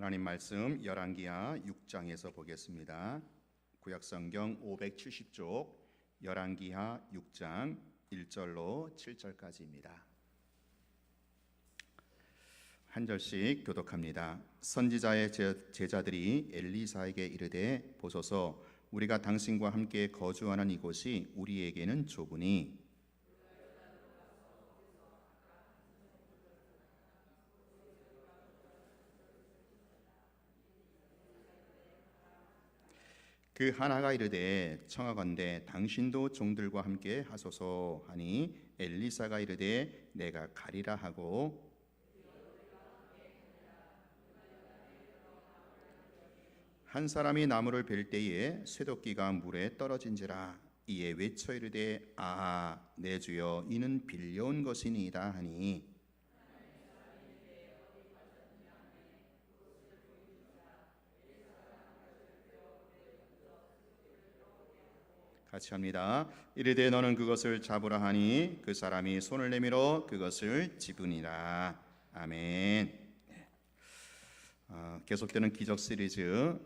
하나님 말씀 열왕기하 6장에서 보겠습니다. 구약성경 570쪽 열왕기하 6장 1절로 7절까지입니다. 한 절씩 교독합니다. 선지자의 제자들이 엘리사에게 이르되 보소서 우리가 당신과 함께 거주하는 이곳이 우리에게는 좁으니 그 하나가 이르되 청하건대 당신도 종들과 함께 하소서 하니 엘리사가 이르되 내가 가리라 하고 한 사람이 나무를 벨 때에 쇠도끼가 물에 떨어진지라 이에 외쳐 이르되 아하 내 주여 이는 빌려온 것이니이다 하니 같이 합니다. 이르되 너는 그것을 잡으라 하니 그 사람이 손을 내밀어 그것을 집으니라. 아멘. 계속되는 기적 시리즈,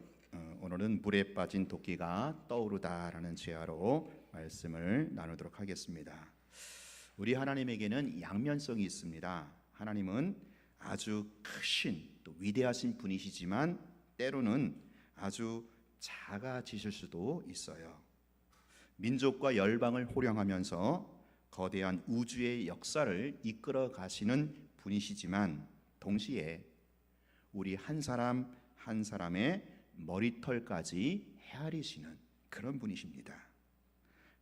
오늘은 물에 빠진 도끼가 떠오르다라는 제야로 말씀을 나누도록 하겠습니다. 우리 하나님에게는 양면성이 있습니다. 하나님은 아주 크신 또 위대하신 분이시지만 때로는 아주 작아지실 수도 있어요. 민족과 열방을 호령하면서 거대한 우주의 역사를 이끌어 가시는 분이시지만 동시에 우리 한 사람 한 사람의 머리털까지 헤아리시는 그런 분이십니다.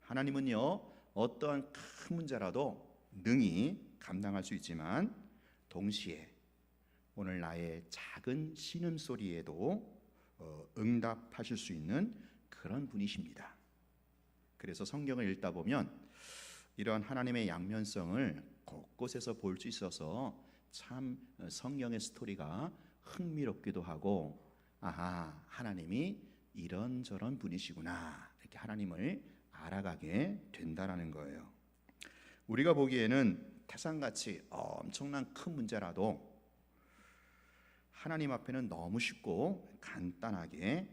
하나님은요, 어떠한 큰 문제라도 능히 감당할 수 있지만 동시에 오늘 나의 작은 신음소리에도 응답하실 수 있는 그런 분이십니다. 그래서 성경을 읽다 보면 이런 하나님의 양면성을 곳곳에서 볼 수 있어서 참 성경의 스토리가 흥미롭기도 하고 아하 하나님이 이런저런 분이시구나 이렇게 하나님을 알아가게 된다라는 거예요. 우리가 보기에는 태산같이 엄청난 큰 문제라도 하나님 앞에는 너무 쉽고 간단하게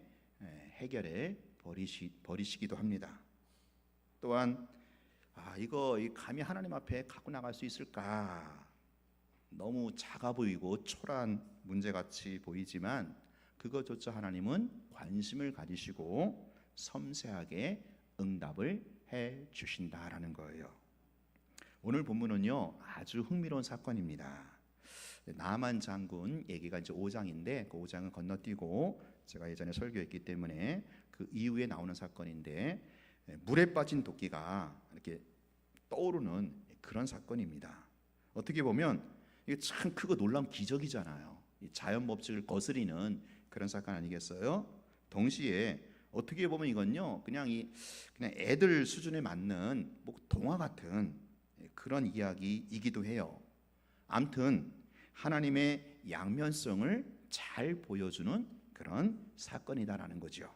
해결해 버리시기도 합니다. 또한 이거 감히 하나님 앞에 갖고 나갈 수 있을까? 너무 작아 보이고 초라한 문제같이 보이지만 그것조차 하나님은 관심을 가지시고 섬세하게 응답을 해 주신다라는 거예요. 오늘 본문은요 아주 흥미로운 사건입니다. 나만 장군 얘기가 이제 5장인데 그 5장은 건너뛰고 제가 예전에 설교했기 때문에 그 이후에 나오는 사건인데 물에 빠진 도끼가 이렇게 떠오르는 그런 사건입니다. 어떻게 보면 이게 참 크고 놀라운 기적이잖아요. 자연 법칙을 거스리는 그런 사건 아니겠어요? 동시에 어떻게 보면 이건요 그냥 애들 수준에 맞는 뭐 동화 같은 그런 이야기이기도 해요. 아무튼 하나님의 양면성을 잘 보여주는 그런 사건이다라는 거죠.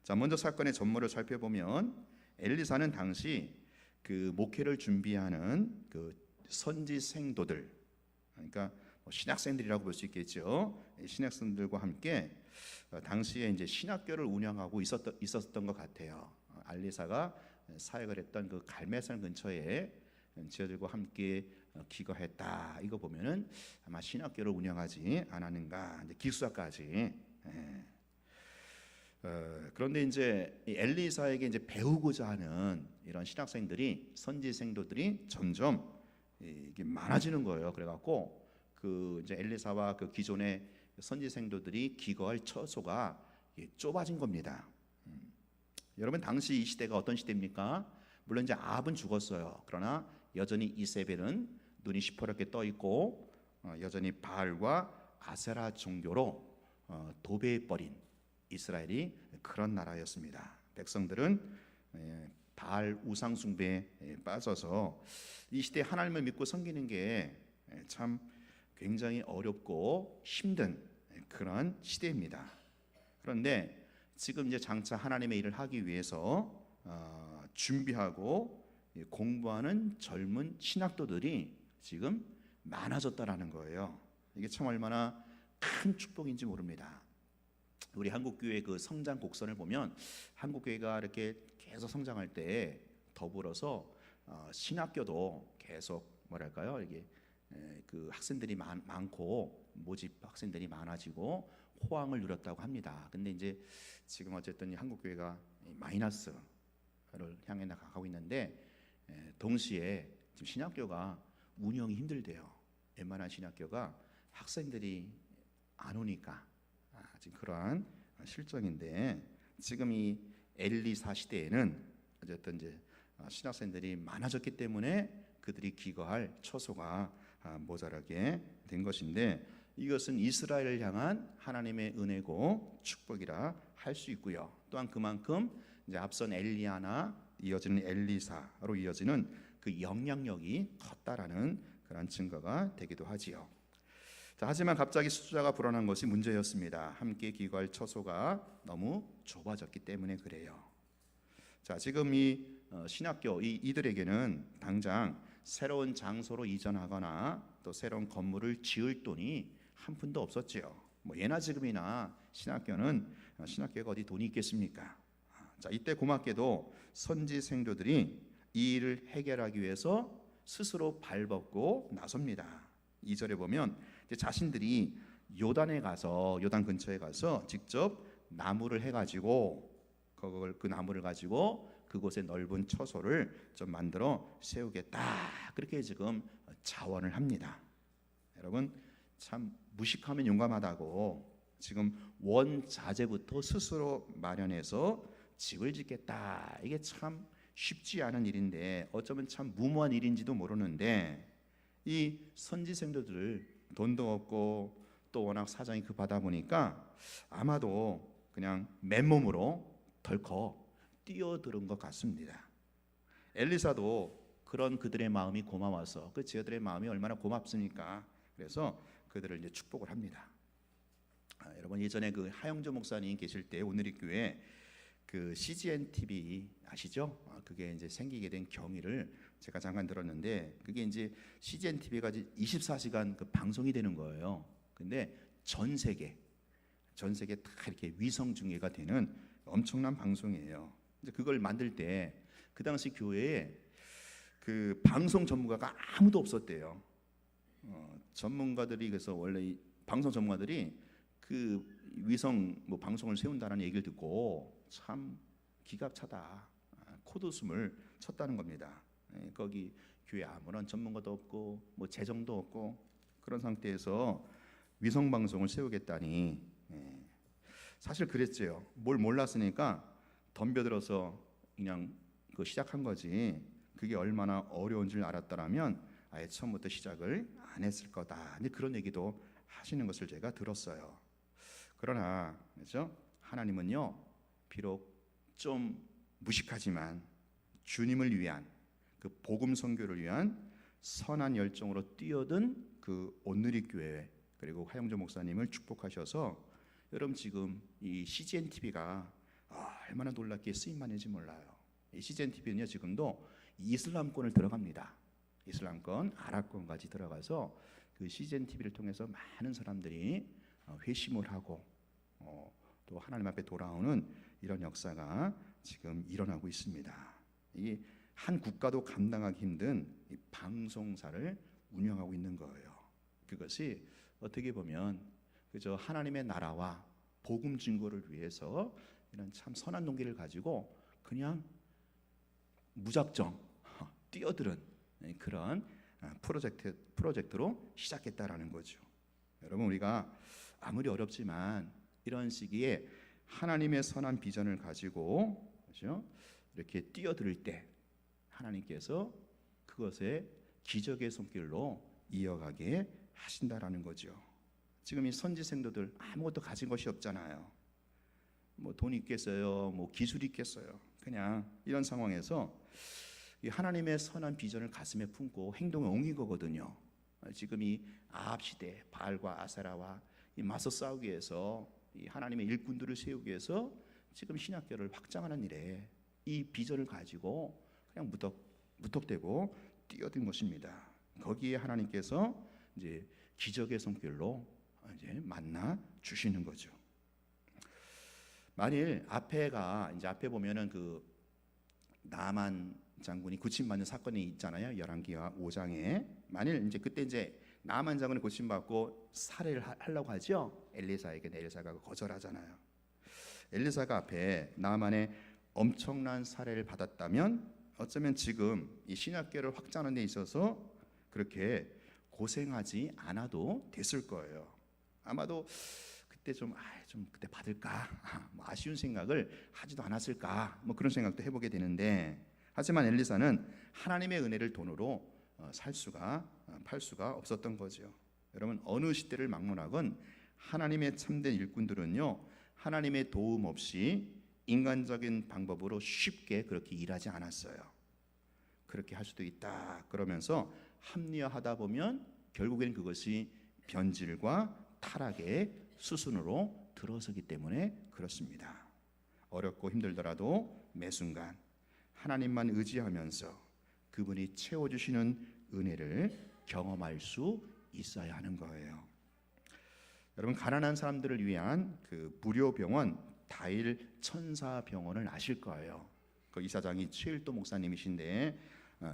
자, 먼저 사건의 전모를 살펴보면 엘리사는 당시 그 목회를 준비하는 그 선지 생도들, 그러니까 신학생들이라고 볼 수 있겠죠. 신학생들과 함께 당시에 이제 신학교를 운영하고 있었던 것 같아요. 엘리사가 사역을 했던 그 갈멜산 근처에 지어들과 함께 기거했다. 이거 보면은 아마 신학교를 운영하지 않았는가. 이제 기숙사까지. 그런데 이제 엘리사에게 이제 배우고자 하는 이런 신학생들이 선지생도들이 점점 이게 많아지는 거예요. 그래갖고 그 이제 엘리사와 그 기존의 선지생도들이 기거할 처소가 좁아진 겁니다. 여러분 당시 이 시대가 어떤 시대입니까? 물론 이제 아합은 죽었어요. 그러나 여전히 이세벨은 눈이 시퍼렇게 떠 있고 여전히 바알과 아세라 종교로 도배해 버린 이스라엘이 그런 나라였습니다. 백성들은 바알 우상 숭배에 빠져서 이 시대에 하나님을 믿고 섬기는 게 참 굉장히 어렵고 힘든 그런 시대입니다. 그런데 지금 이제 장차 하나님의 일을 하기 위해서 준비하고 공부하는 젊은 신학도들이 지금 많아졌다라는 거예요. 이게 참 얼마나 큰 축복인지 모릅니다. 우리 한국교회 그 성장 곡선을 보면 한국교회가 이렇게 계속 성장할 때 더불어서 신학교도 계속 뭐랄까요, 이게 그 학생들이 많고 모집 학생들이 많아지고 호황을 누렸다고 합니다. 근데 이제 지금 어쨌든 이 한국교회가 마이너스를 향해 나가고 있는데, 동시에 지금 신학교가 운영이 힘들대요. 웬만한 신학교가 학생들이 안 오니까 지금 그러한 실정인데, 지금 이 엘리사 시대에는 어쨌든 이제 신학생들이 많아졌기 때문에 그들이 기거할 처소가 모자라게 된 것인데, 이것은 이스라엘을 향한 하나님의 은혜고 축복이라 할 수 있고요. 또한 그만큼 이제 앞선 엘리야나 이어지는 엘리사로 이어지는 그 영향력이 컸다라는 그런 증거가 되기도 하지요. 자, 하지만 갑자기 숫자가 불어난 것이 문제였습니다. 함께 기거할 처소가 너무 좁아졌기 때문에 그래요. 자, 지금 이 신학교 이들에게는 당장 새로운 장소로 이전하거나 또 새로운 건물을 지을 돈이 한 푼도 없었지요. 뭐 예나 지금이나 신학교가 어디 돈이 있겠습니까? 자, 이때 고맙게도 선지 생도들이 이 일을 해결하기 위해서 스스로 발벗고 나섭니다. 2절에 보면 자신들이 요단 근처에 가서 직접 나무를 해가지고 그 나무를 가지고 그곳에 넓은 처소를 좀 만들어 세우겠다, 그렇게 지금 자원을 합니다. 여러분, 참 무식하면 용감하다고 지금 원자재부터 스스로 마련해서 집을 짓겠다, 이게 참 쉽지 않은 일인데 어쩌면 참 무모한 일인지도 모르는데, 이 선지생도들 돈도 없고 또 워낙 사정이 급하다 보니까 아마도 그냥 맨몸으로 덜컥 뛰어드는 것 같습니다. 엘리사도 그런 그들의 마음이 고마워서, 그 제자들의 마음이 얼마나 고맙습니까? 그래서 그들을 이제 축복을 합니다. 여러분, 예전에 그 하영조 목사님 계실 때 오늘의 교회 그 CGN TV 아시죠? 그게 이제 생기게 된 경위를 제가 잠깐 들었는데, 그게 이제 CGN TV가 24시간 그 방송이 되는 거예요. 근데 전 세계 다 이렇게 위성 중계가 되는 엄청난 방송이에요. 이제 그걸 만들 때 그 당시 교회에 그 방송 전문가가 아무도 없었대요. 전문가들이, 그래서 원래 이 방송 전문가들이 그 위성 뭐 방송을 세운다는 얘기를 듣고 참 기갑차다, 코웃음을 쳤다는 겁니다. 거기 교회 아무런 전문가도 없고 뭐 재정도 없고 그런 상태에서 위성 방송을 세우겠다니, 사실 그랬지요. 뭘 몰랐으니까 덤벼들어서 그냥 그 시작한 거지, 그게 얼마나 어려운 줄 알았더라면 아예 처음부터 시작을 안 했을 거다, 이제 그런 얘기도 하시는 것을 제가 들었어요. 그러나 그렇죠? 하나님은요, 비록 좀 무식하지만 주님을 위한 그 복음 선교를 위한 선한 열정으로 뛰어든 그 온누리 교회 그리고 화영조 목사님을 축복하셔서, 여러분 지금 이 CGN TV가 얼마나 놀랍게 쓰임 많은지 몰라요. 이 CGN TV는요 지금도 이슬람권을 들어갑니다. 이슬람권, 아랍권까지 들어가서 그 CGN TV를 통해서 많은 사람들이 회심을 하고 또 하나님 앞에 돌아오는 이런 역사가 지금 일어나고 있습니다. 이 한 국가도 감당하기 힘든 이 방송사를 운영하고 있는 거예요. 그것이 어떻게 보면 그저 하나님의 나라와 복음 증거를 위해서 이런 참 선한 동기를 가지고 그냥 무작정 뛰어드는 그런 프로젝트로 시작했다라는 거죠. 여러분, 우리가 아무리 어렵지만 이런 시기에 하나님의 선한 비전을 가지고, 그렇죠? 이렇게 뛰어들 때 하나님께서 그것에 기적의 손길로 이어가게 하신다라는 거죠. 지금 이 선지생도들 아무것도 가진 것이 없잖아요. 뭐 돈 있겠어요, 뭐 기술이 있겠어요. 그냥 이런 상황에서 이 하나님의 선한 비전을 가슴에 품고 행동에 옮긴 거거든요. 지금 이 아합 시대 바알과 아세라와 이 맞서 싸우기 위해서, 이 하나님의 일꾼들을 세우기 위해서 지금 신학교를 확장하는 일에 이 비전을 가지고 그냥 무턱대고 뛰어든 것입니다. 거기에 하나님께서 이제 기적의 손길로 이제 만나 주시는 거죠. 만일 앞에 보면은 그 나만 장군이 고침받는 사건이 있잖아요. 열왕기하 5장에 만일 이제 그때 이제 나만 장군이 고침받고 살해를 하려고 하죠. 엘리사에게. 엘리사가 거절하잖아요. 엘리사가 앞에 나만의 엄청난 살해를 받았다면 어쩌면 지금 이 신약계를 확장하는 데 있어서 그렇게 고생하지 않아도 됐을 거예요. 아마도 그때 좀 그때 받을까 뭐 아쉬운 생각을 하지도 않았을까 뭐 그런 생각도 해보게 되는데, 하지만 엘리사는 하나님의 은혜를 돈으로 팔 수가 없었던 거죠. 여러분, 어느 시대를 막론하건 하나님의 참된 일꾼들은요, 하나님의 도움 없이 인간적인 방법으로 쉽게 그렇게 일하지 않았어요. 그렇게 할 수도 있다 그러면서 합리화하다 보면 결국엔 그것이 변질과 타락의 수순으로 들어서기 때문에 그렇습니다. 어렵고 힘들더라도 매 순간 하나님만 의지하면서 그분이 채워주시는 은혜를 경험할 수 있어야 하는 거예요. 여러분, 가난한 사람들을 위한 그 무료 병원 다일 천사병원을 아실 거예요. 그 이사장이 최일도 목사님이신데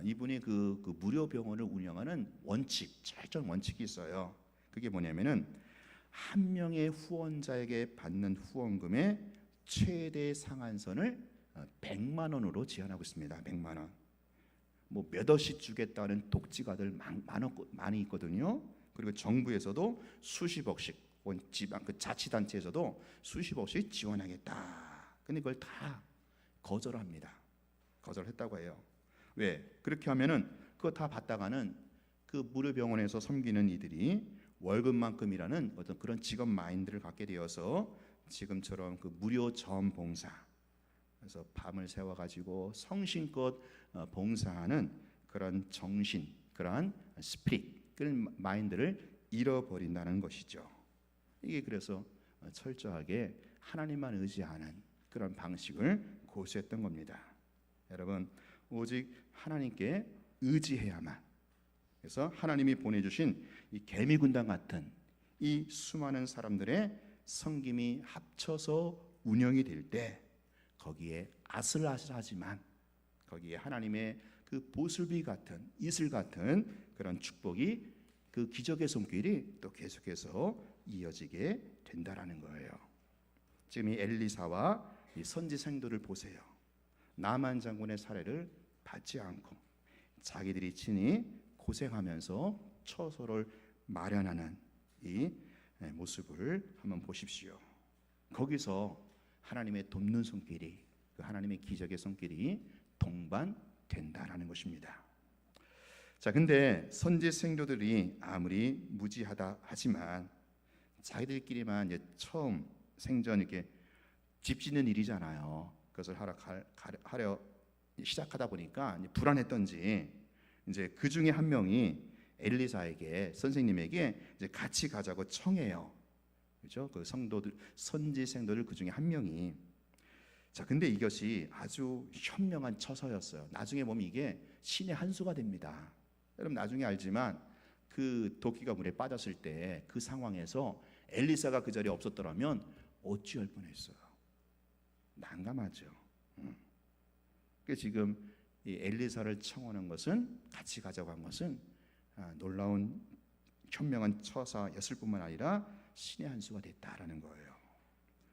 이분이 그 무료 병원을 운영하는 철저한 원칙이 있어요. 그게 뭐냐면은 한 명의 후원자에게 받는 후원금의 최대 상한선을 100만 원으로 제한하고 있습니다. 100만 원. 뭐 몇 억씩 주겠다는 독지가들 많이 있거든요. 그리고 정부에서도 수십억씩, 지방 그 자치단체에서도 수십억씩 지원하겠다. 근데 그걸 다 거절합니다. 거절했다고 해요. 왜? 그렇게 하면은 그거 다 받다가는 그 무료 병원에서 섬기는 이들이 월급만큼이라는 어떤 그런 직업 마인드를 갖게 되어서 지금처럼 그 무료 자원봉사, 그래서 밤을 새워가지고 성심껏 봉사하는 그런 정신, 그러한 스피릿, 그런 마인드를 잃어버린다는 것이죠. 이게 그래서 철저하게 하나님만 의지하는 그런 방식을 고수했던 겁니다. 여러분, 오직 하나님께 의지해야만, 그래서 하나님이 보내주신 이 개미군단 같은 이 수많은 사람들의 섬김이 합쳐서 운영이 될 때 거기에 아슬아슬하지만 거기에 하나님의 그 보슬비 같은 이슬 같은 그런 축복이, 그 기적의 손길이 또 계속해서 이어지게 된다라는 거예요. 지금 이 엘리사와 이 선지 생도를 보세요. 나만 장군의 사례를 받지 않고 자기들이 친히 고생하면서 처소를 마련하는 이 모습을 한번 보십시오. 거기서 하나님의 돕는 손길이, 그 하나님의 기적의 손길이 동반된다라는 것입니다. 자, 근데 선지 생도들이 아무리 무지하다 하지만 자기들끼리만 이제 처음 생전 이렇게 집 짓는 일이잖아요. 그것을 하려 시작하다 보니까 이제 불안했던지 이제 그 중에 한 명이 엘리사에게, 선생님에게 이제 같이 가자고 청해요. 그렇죠? 그 성도들, 선지 생도들 그 중에 한 명이. 자, 근데 이것이 아주 현명한 처서였어요. 나중에 보면 이게 신의 한 수가 됩니다. 여러분 나중에 알지만 그 도끼가 물에 빠졌을 때 그 상황에서 엘리사가 그 자리에 없었더라면 어찌할 뻔했어요. 난감하죠. 그러니까 지금 이 엘리사를 청하는 것은, 같이 가자고 한 것은 놀라운 현명한 처사였을 뿐만 아니라 신의 한 수가 됐다라는 거예요.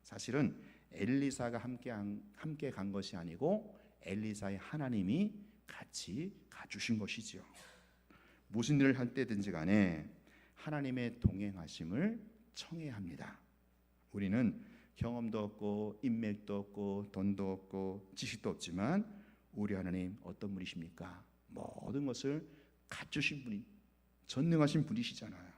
사실은 엘리사가 함께 간 것이 아니고 엘리사의 하나님이 같이 가주신 것이죠. 무슨 일을 할 때든지 간에 하나님의 동행하심을 청해야 합니다. 우리는 경험도 없고 인맥도 없고 돈도 없고 지식도 없지만 우리 하나님 어떤 분이십니까? 모든 것을 갖추신 분이, 전능하신 분이시잖아요.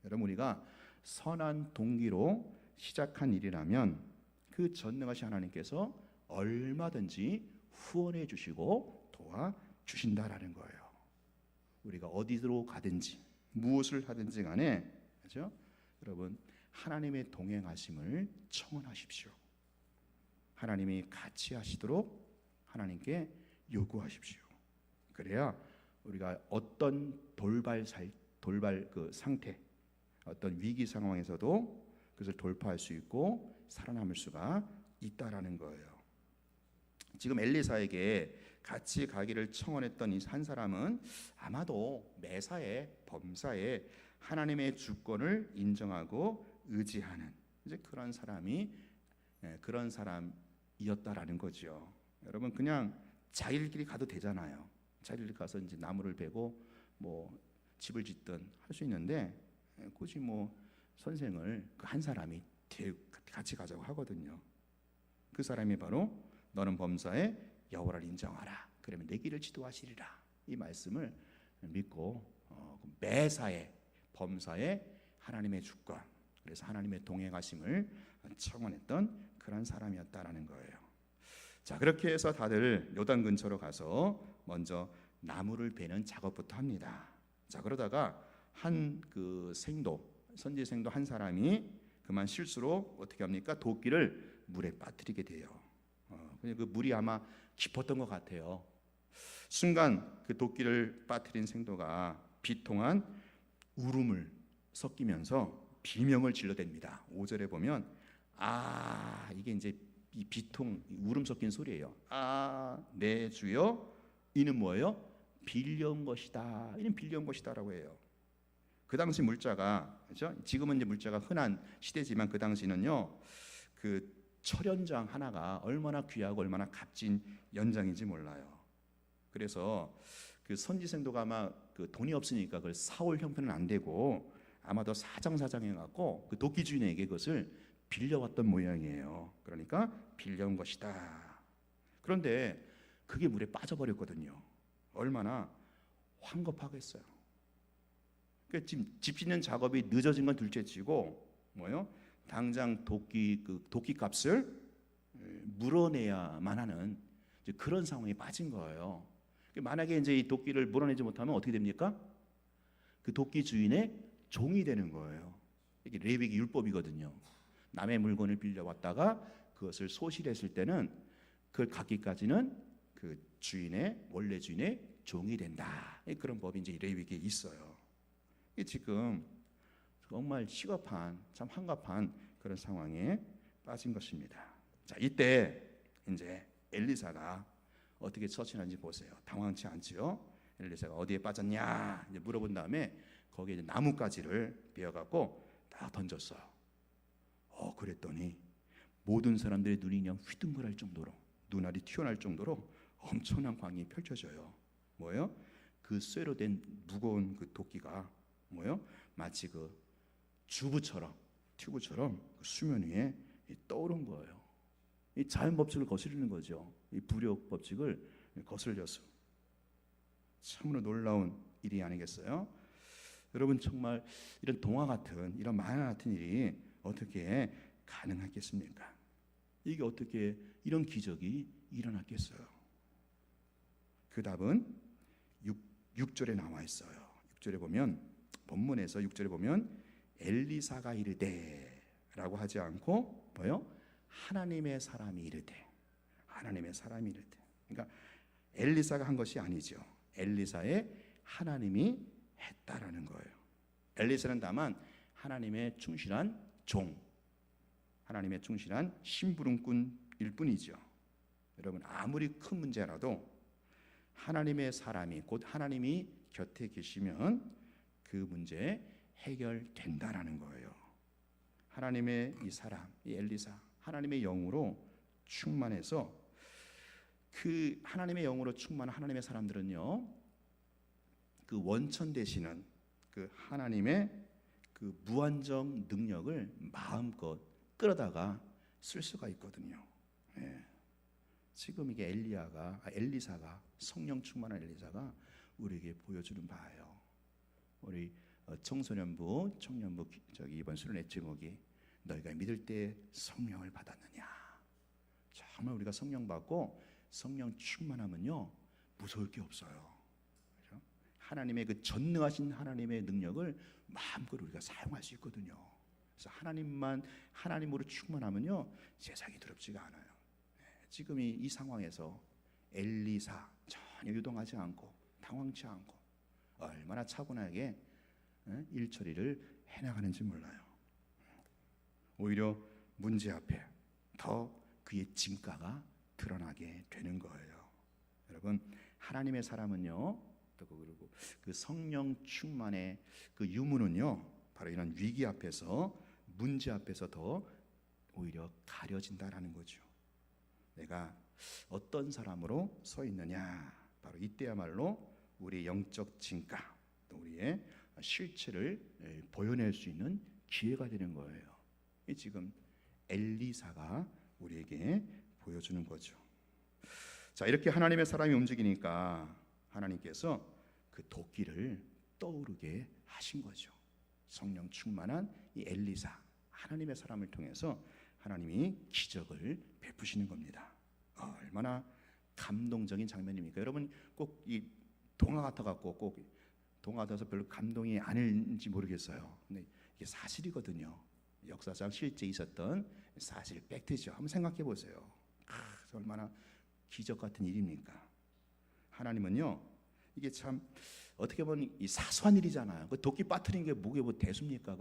여러분, 우리가 선한 동기로 시작한 일이라면 그 전능하신 하나님께서 얼마든지 후원해 주시고 도와주신다라는 거예요. 우리가 어디로 가든지 무엇을 하든지 간에, 그렇죠? 여러분, 하나님의 동행하심을 청원하십시오. 하나님이 같이 하시도록 하나님께 요구하십시오. 그래야 우리가 어떤 돌발 그 상태, 어떤 위기 상황에서도 그것을 돌파할 수 있고 살아남을 수가 있다라는 거예요. 지금 엘리사에게 같이 가기를 청원했던 이 한 사람은 아마도 매사에 범사에 하나님의 주권을 인정하고 의지하는 이제 그런 사람이었다라는 거죠. 여러분 그냥 자기들끼리 가도 되잖아요. 자기들끼리 가서 이제 나무를 베고 뭐 집을 짓든 할 수 있는데 굳이 뭐 선생을 그 한 사람이 같이 가자고 하거든요. 그 사람이 바로 너는 범사에 여호와를 인정하라. 그러면 내 길을 지도하시리라. 이 말씀을 믿고 매사에 범사에 하나님의 주권, 그래서 하나님의 동행하심을 청원했던 그런 사람이었다라는 거예요. 자, 그렇게 해서 다들 요단 근처로 가서 먼저 나무를 베는 작업부터 합니다. 자, 그러다가 한 그 선지 생도 한 사람이 그만 실수로 어떻게 합니까? 도끼를 물에 빠뜨리게 돼요. 그 물이 아마 깊었던 것 같아요. 순간 그 도끼를 빠뜨린 생도가 비통한 울음을 섞이면서 비명을 질러댑니다. 5절에 보면 이게 이제 이 비통 울음 섞인 소리예요. 내 주여, 이는 뭐예요? 빌려온 것이다. 이는 빌려온 것이다라고 해요. 그 당시 물자가, 그렇죠? 지금은 이제 물자가 흔한 시대지만 그 당시는요, 그 철연장 하나가 얼마나 귀하고 얼마나 값진 연장인지 몰라요. 그래서 그 선지생도가 아마 그 돈이 없으니까 그걸 사올 형편은 안 되고 아마도 사정사정해 갖고 그 도끼 주인에게 그것을 빌려왔던 모양이에요. 그러니까 빌려온 것이다. 그런데 그게 물에 빠져버렸거든요. 얼마나 황급하겠어요. 그러니까 지금 집 짓는 작업이 늦어진 건 둘째치고 뭐요? 당장 도끼 값을 물어내야만 하는 그런 상황에 빠진 거예요. 만약에 이제 이 도끼를 물어내지 못하면 어떻게 됩니까? 그 도끼 주인의 종이 되는 거예요. 이게 레위기 율법이거든요. 남의 물건을 빌려왔다가 그것을 소실했을 때는 그걸 갖기까지는 그 원래 주인의 종이 된다. 그런 법이 이제 레위기에 있어요. 이게 지금 정말 시급한, 참 한갑한 그런 상황에 빠진 것입니다. 자, 이때 이제 엘리사가 어떻게 처신하는지 보세요. 당황치 않지요? 엘리사가 어디에 빠졌냐 이제 물어본 다음에 거기에 이제 나뭇가지를 베어갖고 딱 던졌어요. 그랬더니 모든 사람들의 눈이 그냥 휘둥그럴 정도로, 눈알이 튀어나올 정도로 엄청난 광이 펼쳐져요. 뭐예요? 그 쇠로 된 무거운 그 도끼가 뭐예요? 마치 그 튜브처럼 그 수면 위에 떠오른 거예요. 이 자연 법칙을 거스르는 거죠. 이 불욕 법칙을 거슬려서 참으로 놀라운 일이 아니겠어요? 여러분 정말 이런 동화 같은 이런 만화 같은 일이 어떻게 가능하겠습니까? 이게 어떻게 이런 기적이 일어났겠어요? 그 답은 6절에 나와 있어요. 6절에 보면 본문에서 6절에 보면 엘리사가 이르되라고 하지 않고 뭐요? 하나님의 사람이 이르되. 그러니까 엘리사가 한 것이 아니죠. 엘리사의 하나님이 했다라는 거예요. 엘리사는 다만 하나님의 충실한 종, 하나님의 충실한 심부름꾼일 뿐이죠. 여러분 아무리 큰 문제라도 하나님의 사람이 곧 하나님이 곁에 계시면 그 문제 해결된다라는 거예요. 하나님의 이 사람, 이 엘리사, 하나님의 영으로 충만해서 그 하나님의 영으로 충만한 하나님의 사람들은요, 그 원천 되시는 그 하나님의 그 무한정 능력을 마음껏 끌어다가 쓸 수가 있거든요. 지금 이게 엘리사가 성령 충만한 엘리사가 우리에게 보여주는 바예요. 우리 청소년부, 청년부 이번 수련회 제목이 너희가 믿을 때 성령을 받았느냐. 정말 우리가 성령 받고 성령 충만하면요 무서울 게 없어요. 그렇죠? 하나님의 그 전능하신 하나님의 능력을 마음껏 우리가 사용할 수 있거든요. 그래서 하나님으로 충만하면요 세상이 두렵지가 않아요. 지금 이 상황에서 엘리사 전혀 유동하지 않고 당황치 않고 얼마나 차분하게 일 처리를 해나가는지 몰라요. 오히려 문제 앞에 더 그의 진가가 드러나게 되는 거예요. 여러분, 하나님의 사람은요, 또 그리고 그 성령 충만의 그 유무는요, 바로 이런 위기 앞에서, 문제 앞에서 더 오히려 가려진다라는 거죠. 내가 어떤 사람으로 서 있느냐, 바로 이때야말로 우리의 영적 진가, 또 우리의 실체를 보여낼 수 있는 기회가 되는 거예요. 지금 엘리사가 우리에게 보여주는 거죠. 자, 이렇게 하나님의 사람이 움직이니까 하나님께서 그 도끼를 떠오르게 하신 거죠. 성령 충만한 이 엘리사, 하나님의 사람을 통해서 하나님이 기적을 베푸시는 겁니다. 얼마나 감동적인 장면입니까? 여러분, 꼭 이 동화 같아 갖고 꼭 동화 같아서 별로 감동이 아닌지 모르겠어요. 근데 이게 사실이거든요. 역사상 실제 있었던 사실, 팩트죠. 한번 생각해 보세요. 얼마나 기적 같은 일입니까? 하나님은요, 이게 참 어떻게 보면 이 사소한 일이잖아요. 그 도끼 빠뜨린 게 뭐게 뭐 대수입니까?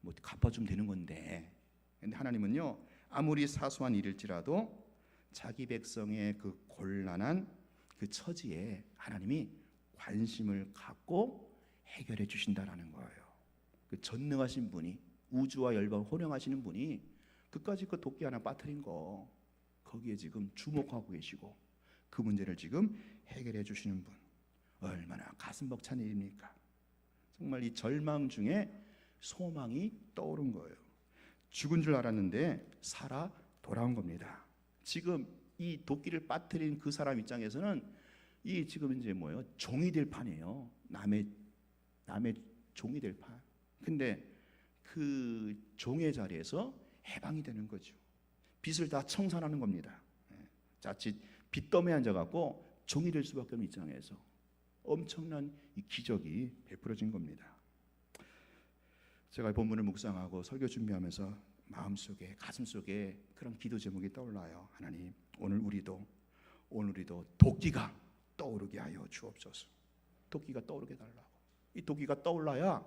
뭐 갚아주면 되는 건데. 근데 하나님은요, 아무리 사소한 일일지라도 자기 백성의 그 곤란한 그 처지에 하나님이 관심을 갖고 해결해 주신다라는 거예요. 그 전능하신 분이, 우주와 열방을 호령하시는 분이 그까지 그 도끼 하나 빠뜨린 거 거기에 지금 주목하고 계시고 그 문제를 지금 해결해 주시는 분, 얼마나 가슴 벅찬 일입니까? 정말 이 절망 중에 소망이 떠오른 거예요. 죽은 줄 알았는데 살아 돌아온 겁니다. 지금 이 도끼를 빠뜨린 그 사람 입장에서는 이 지금 이제 뭐예요? 종이 될 판이에요. 남의 종이 될 판. 근데 그 종의 자리에서 해방이 되는 거죠. 빚을 다 청산하는 겁니다. 자칫 빚더미에 앉아갖고 종이 될 수밖에 없는 입장에서 엄청난 이 기적이 베풀어진 겁니다. 제가 본문을 묵상하고 설교 준비하면서 마음속에, 가슴속에 그런 기도 제목이 떠올라요. 하나님, 오늘 우리도 도끼가 떠오르게 하여 주옵소서. 도끼가 떠오르게 달라고. 이 도끼가 떠올라야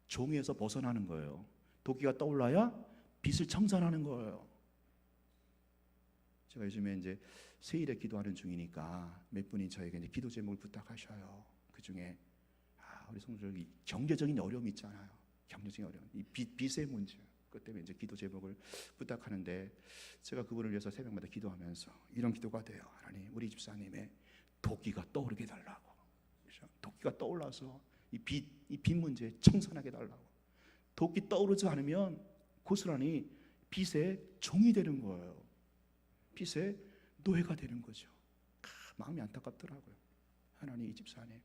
종에서 벗어나는 거예요. 도끼가 떠올라야 빚을 청산하는 거예요. 제가 요즘에 이제 세일에 기도하는 중이니까 몇 분이 저에게 이제 기도 제목을 부탁하셔요. 그 중에 우리 성도들 경제적인 어려움이 있잖아요. 경제적인 어려움, 이 빚의 문제. 그 때문에 이제 기도 제목을 부탁하는데 제가 그분을 위해서 새벽마다 기도하면서 이런 기도가 돼요. 하나님, 우리 집사님의 도끼가 떠오르게 달라고. 도끼가 떠올라서 이 빚 문제 청산하게 달라고. 도끼 떠오르지 않으면 고스란히 빚의 종이 되는 거예요. 빚의 노예가 되는 거죠. 마음이 안타깝더라고요. 하나님, 이 집사님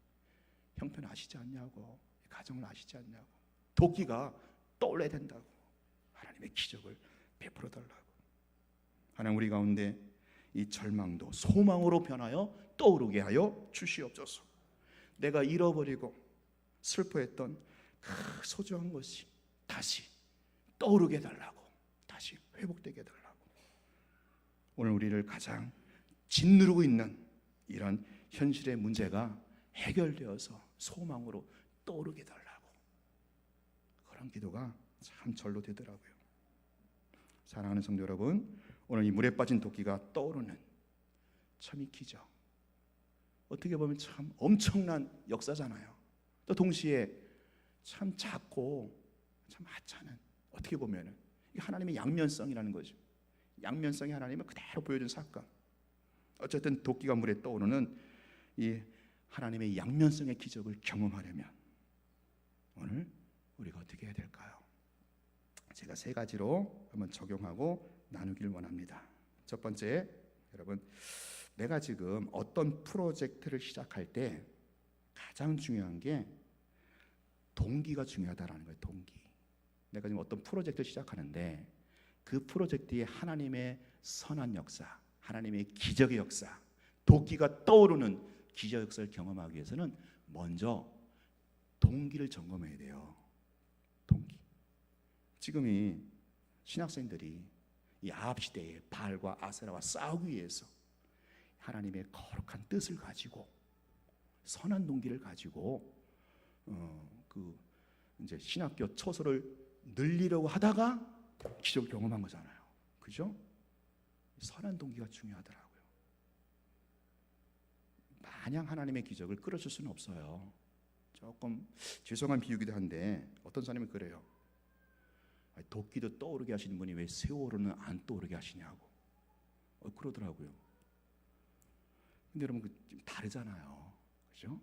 형편 아시지 않냐고, 가정을 아시지 않냐고. 도끼가 떠올라야 된다고. 하나님의 기적을 베풀어 달라고. 하나님, 우리 가운데 이 절망도 소망으로 변하여 떠오르게 하여 주시옵소서. 내가 잃어버리고 슬퍼했던 그 소중한 것이 다시 떠오르게 달라고, 다시 회복되게 달라고. 오늘 우리를 가장 짓누르고 있는 이런 현실의 문제가 해결되어서 소망으로 떠오르게 달라고. 그런 기도가 참 절로 되더라고요. 사랑하는 성도 여러분, 오늘 이 물에 빠진 도끼가 떠오르는 참 이 기적, 어떻게 보면 참 엄청난 역사잖아요. 또 동시에 참 작고 참 하찮은, 어떻게 보면은 하나님의 양면성이라는 거죠. 양면성이 하나님을 그대로 보여준 사건. 어쨌든 도끼가 물에 떠오르는 이 하나님의 양면성의 기적을 경험하려면 오늘 우리가 어떻게 해야 될까요? 제가 세 가지로 한번 적용하고 나누기를 원합니다. 첫 번째, 여러분, 내가 지금 어떤 프로젝트를 시작할 때 가장 중요한 게 동기가 중요하다라는 거예요. 동기. 내가 지금 어떤 프로젝트를 시작하는데 그 프로젝트에 하나님의 선한 역사, 하나님의 기적의 역사, 도끼가 떠오르는 기적 역사를 경험하기 위해서는 먼저 동기를 점검해야 돼요. 동기. 지금 이 신학생들이 이 아합 시대에 바알과 아세라와 싸우기 위해서 하나님의 거룩한 뜻을 가지고 선한 동기를 가지고 이제 신학교 초소를 늘리려고 하다가 기적을 경험한 거잖아요. 그죠? 선한 동기가 중요하더라고요. 마냥 하나님의 기적을 끌어줄 수는 없어요. 조금 죄송한 비유기도 한데 어떤 사람이 그래요. 도끼도 떠오르게 하시는 분이 왜 세월호는 안 떠오르게 하시냐고 그러더라고요. 근데 여러분 좀 다르잖아요. 그죠?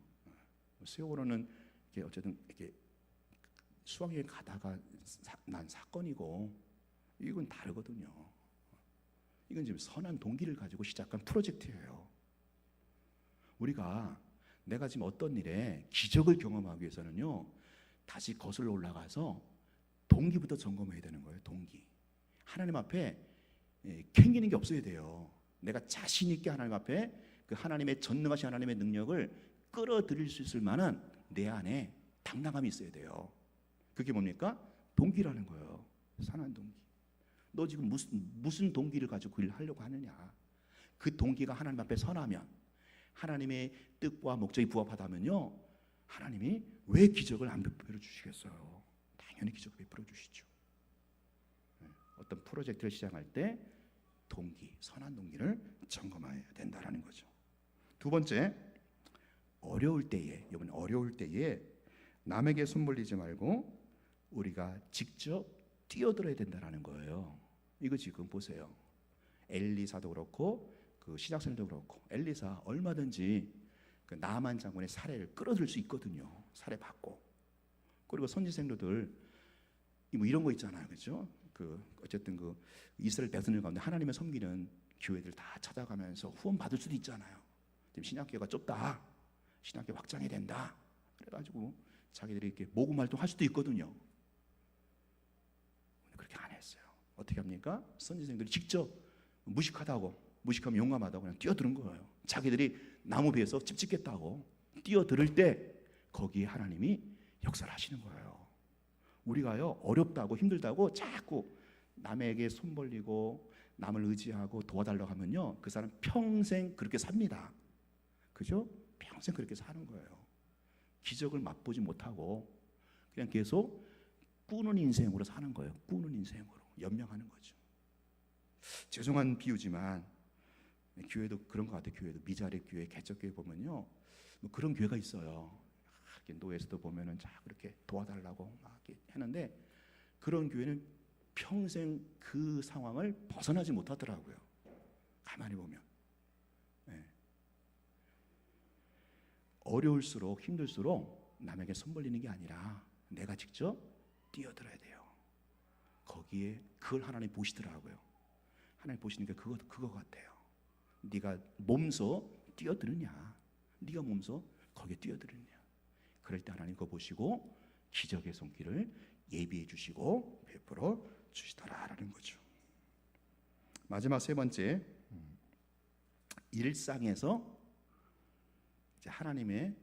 세월호는 이게 어쨌든 이렇게 수학여행 가다가 난 사건이고 이건 다르거든요. 이건 지금 선한 동기를 가지고 시작한 프로젝트예요. 우리가 내가 지금 어떤 일에 기적을 경험하기 위해서는요, 다시 거슬러 올라가서 동기부터 점검해야 되는 거예요. 동기. 하나님 앞에 캥기는 게 없어야 돼요. 내가 자신 있게 하나님 앞에 그 하나님의 전능하신 하나님의 능력을 끌어들일 수 있을 만한 내 안에 당당함이 있어야 돼요. 그게 뭡니까? 동기라는 거예요. 선한 동기. 너 지금 무슨 동기를 가지고 그 일을 하려고 하느냐? 그 동기가 하나님 앞에 선하면, 하나님의 뜻과 목적이 부합하다면요, 하나님이 왜 기적을 안 베풀어 주시겠어요? 당연히 기적을 베풀어 주시죠. 어떤 프로젝트를 시작할 때 동기, 선한 동기를 점검해야 된다라는 거죠. 두 번째, 어려울 때에, 이번에 어려울 때에 남에게 손 벌리지 말고 우리가 직접 뛰어들어야 된다라는 거예요. 이거 지금 보세요. 엘리사도 그렇고 그 신약성도 그렇고 엘리사 얼마든지 그 나만 장군의 살해를 끌어들 수 있거든요. 살해받고. 그리고 선지생도들 뭐 이런 거 있잖아요, 그렇죠? 그 어쨌든 그 이스라엘 백성들 가운데 하나님을 섬기는 교회들 다 찾아가면서 후원 받을 수도 있잖아요. 지금 신학교가 좁다, 신학교 확장이 된다. 그래가지고 자기들이 이렇게 모금 활동할 수도 있거든요. 그렇게 안 했어요. 어떻게 합니까? 선지생들이 직접 무식하면 용감하다고 그냥 뛰어드는 거예요. 자기들이 나무 배에서 집 짓겠다고 뛰어들을 때 거기에 하나님이 역사를 하시는 거예요. 우리가요, 어렵다고 힘들다고 자꾸 남에게 손 벌리고 남을 의지하고 도와달라고 하면요, 그 사람 평생 그렇게 삽니다. 그죠? 평생 그렇게 사는 거예요. 기적을 맛보지 못하고 그냥 계속 꾸는 인생으로 사는 거예요. 꾸는 인생으로 연명하는 거죠. 죄송한 비유지만 교회도 그런 것 같아요. 교회도 미자립 교회, 개척교회 보면요, 뭐 그런 교회가 있어요. 노예에서도 보면은 자 그렇게 도와달라고 막 했는데 그런 교회는 평생 그 상황을 벗어나지 못하더라고요. 가만히 보면. 네. 어려울수록 힘들수록 남에게 손 벌리는 게 아니라 내가 직접 뛰어들어야 돼요. 거기에 그걸 하나님 보시더라고요. 하나님 보시는 게 그거 같아요. 네가 몸소 뛰어드느냐, 네가 몸소 거기에 뛰어드느냐. 그럴 때 하나님 그거 보시고 기적의 손길을 예비해 주시고 베풀어 주시더라라는 거죠. 마지막 세 번째, 일상에서 이제 하나님의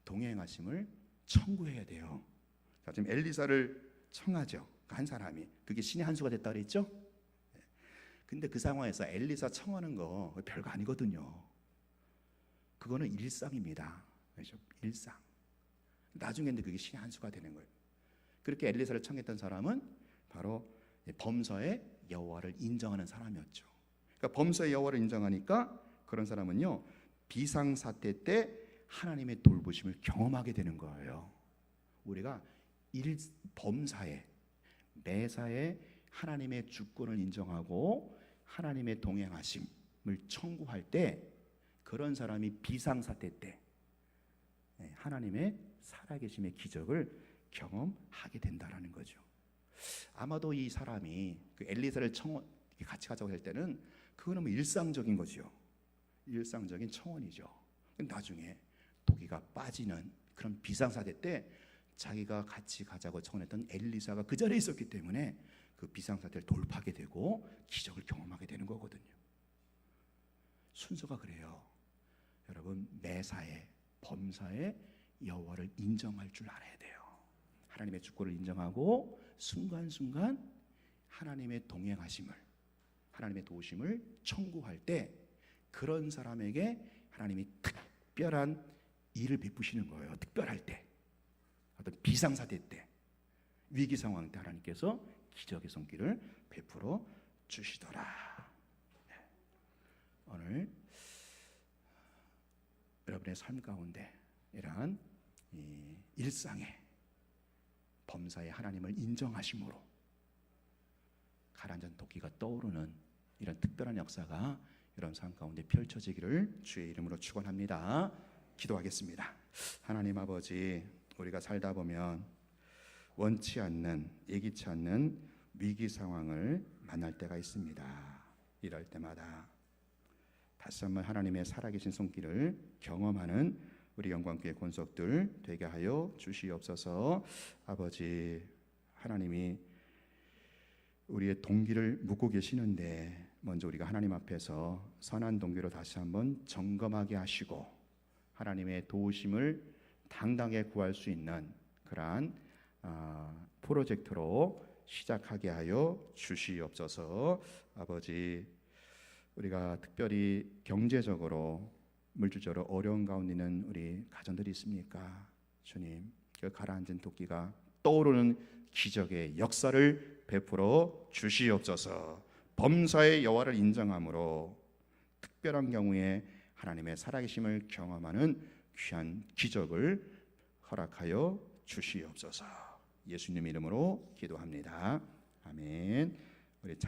동행하심을 청구해야 돼요. 자, 지금 엘리사를 청하죠. 한 사람이. 그게 신의 한 수가 됐다 그랬죠? 근데 그 상황에서 엘리사 청하는 거 별거 아니거든요. 그거는 일상입니다. 그렇죠? 일상. 나중에는 그게 신의 한 수가 되는 거예요. 그렇게 엘리사를 청했던 사람은 바로 범서의 여호와를 인정하는 사람이었죠. 그러니까 범서의 여호와를 인정하니까 그런 사람은요, 비상사태 때 하나님의 돌보심을 경험하게 되는 거예요. 우리가 범사에, 매사에 하나님의 주권을 인정하고 하나님의 동행하심을 청구할 때 그런 사람이 비상사태 때 하나님의 살아계심의 기적을 경험하게 된다라는 거죠. 아마도 이 사람이 그 엘리사를 같이 가자고 할 때는 그거는 뭐 일상적인 거죠. 일상적인 청원이죠. 나중에 도기가 빠지는 그런 비상사태 때 자기가 같이 가자고 청원했던 엘리사가 그 자리에 있었기 때문에 그 비상사태를 돌파하게 되고 기적을 경험하게 되는 거거든요. 순서가 그래요. 여러분, 매사에, 범사에 여호와를 인정할 줄 알아야 돼요. 하나님의 주권을 인정하고 순간순간 하나님의 동행하심을, 하나님의 도우심을 청구할 때 그런 사람에게 하나님이 특별한 일을 베푸시는 거예요. 특별할 때, 어떤 비상사태 때 위기 상황 때 하나님께서 기적의 손길을 베풀어 주시더라. 오늘 여러분의 삶 가운데 이러한 이 일상의 범사에 하나님을 인정하심으로 가라앉은 토끼가 떠오르는 이런 특별한 역사가 여러분 삶 가운데 펼쳐지기를 주의 이름으로 축원합니다. 기도하겠습니다. 하나님 아버지, 우리가 살다 보면 원치 않는, 예기치 않는 위기 상황을 만날 때가 있습니다. 이럴 때마다 다시 한번 하나님의 살아계신 손길을 경험하는 우리 영광교회 권속들 되게 하여 주시옵소서. 아버지, 하나님이 우리의 동기를 묻고 계시는데 먼저 우리가 하나님 앞에서 선한 동기로 다시 한번 점검하게 하시고 하나님의 도우심을 당당하게 구할 수 있는 그러한 프로젝트로 시작하게 하여 주시옵소서. 아버지, 우리가 특별히 경제적으로 물질적으로 어려운 가운데 있는 우리 가정들이 있습니까? 주님, 그 가라앉은 토끼가 떠오르는 기적의 역사를 베풀어 주시옵소서. 범사의 여호와를 인정함으로 특별한 경우에 하나님의 살아계심을 경험하는 귀한 기적을 허락하여 주시옵소서. 예수님 이름으로 기도합니다. 아멘. 우리